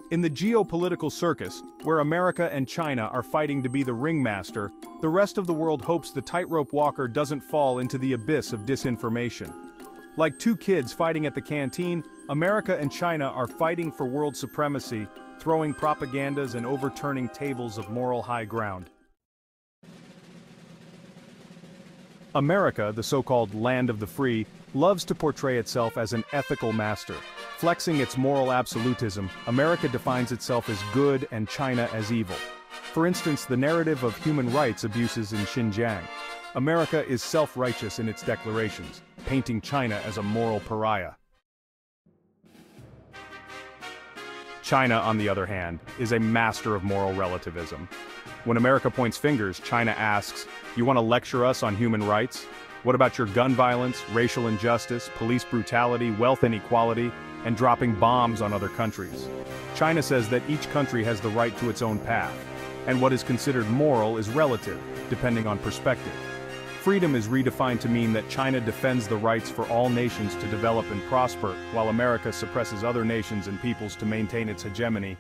In the geopolitical circus, where America and China are fighting to be the ringmaster, the rest of the world hopes the tightrope walker doesn't fall into the abyss of disinformation. Like two kids fighting at the canteen, America and China are fighting for world supremacy, throwing propagandas and overturning tables of moral high ground. America, the so-called land of the free, loves to portray itself as an ethical master. Flexing its moral absolutism, America defines itself as good and China as evil. For instance, the narrative of human rights abuses in Xinjiang. America is self-righteous in its declarations, painting China as a moral pariah. China, on the other hand, is a master of moral relativism. When America points fingers, China asks, "You want to lecture us on human rights? What about your gun violence, racial injustice, police brutality, wealth inequality, and dropping bombs on other countries?" China says that each country has the right to its own path, and what is considered moral is relative, depending on perspective. Freedom is redefined to mean that China defends the rights for all nations to develop and prosper, while America suppresses other nations and peoples to maintain its hegemony.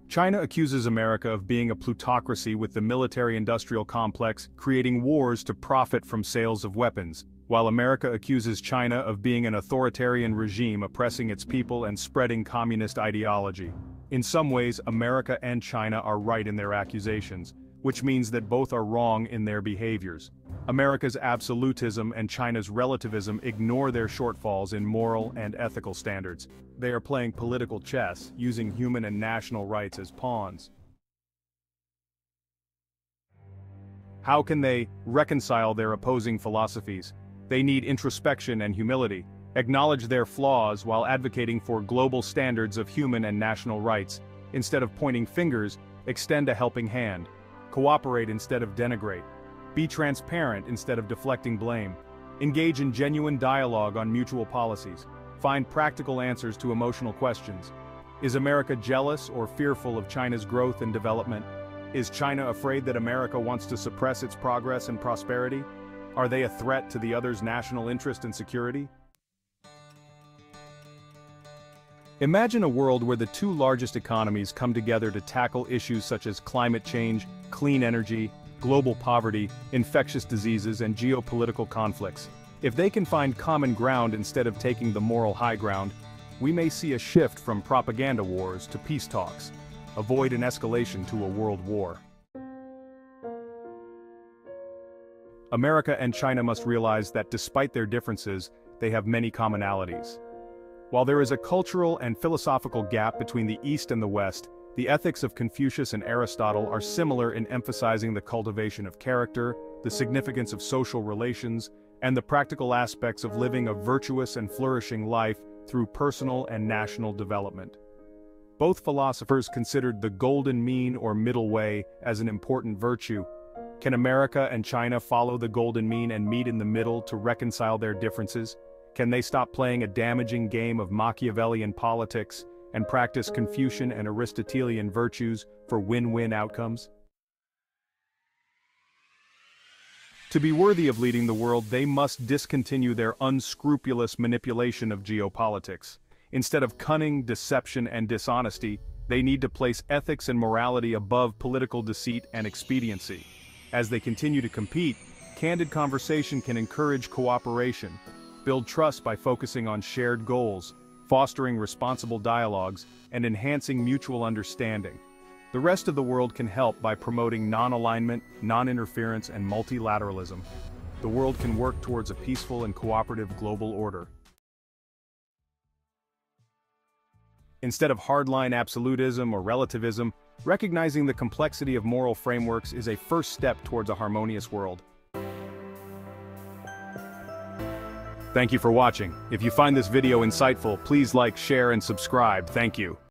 China accuses America of being a plutocracy with the military-industrial complex, creating wars to profit from sales of weapons, while America accuses China of being an authoritarian regime oppressing its people and spreading communist ideology. In some ways, America and China are right in their accusations, which means that both are wrong in their behaviors. America's absolutism and China's relativism ignore their shortfalls in moral and ethical standards. They are playing political chess, using human and national rights as pawns. How can they reconcile their opposing philosophies? They need introspection and humility, acknowledge their flaws while advocating for global standards of human and national rights. Instead of pointing fingers, extend a helping hand. Cooperate instead of denigrate. Be transparent instead of deflecting blame. Engage in genuine dialogue on mutual policies. Find practical answers to emotional questions. Is America jealous or fearful of China's growth and development? Is China afraid that America wants to suppress its progress and prosperity? Are they a threat to the other's national interest and security? Imagine a world where the two largest economies come together to tackle issues such as climate change, clean energy, global poverty, infectious diseases, and geopolitical conflicts. If they can find common ground instead of taking the moral high ground, we may see a shift from propaganda wars to peace talks. Avoid an escalation to a world war. America and China must realize that despite their differences, they have many commonalities. While there is a cultural and philosophical gap between the East and the West, the ethics of Confucius and Aristotle are similar in emphasizing the cultivation of character, the significance of social relations, and the practical aspects of living a virtuous and flourishing life through personal and national development. Both philosophers considered the golden mean or middle way as an important virtue. Can America and China follow the golden mean and meet in the middle to reconcile their differences? Can they stop playing a damaging game of Machiavellian politics and practice Confucian and Aristotelian virtues for win-win outcomes? To be worthy of leading the world, they must discontinue their unscrupulous manipulation of geopolitics. Instead of cunning, deception, and dishonesty, they need to place ethics and morality above political deceit and expediency. As they continue to compete, candid conversation can encourage cooperation, build trust by focusing on shared goals, fostering responsible dialogues, and enhancing mutual understanding. The rest of the world can help by promoting non-alignment, non-interference, and multilateralism. The world can work towards a peaceful and cooperative global order. Instead of hardline absolutism or relativism, recognizing the complexity of moral frameworks is a first step towards a harmonious world. Thank you for watching. If you find this video insightful, please like, share, and subscribe. Thank you.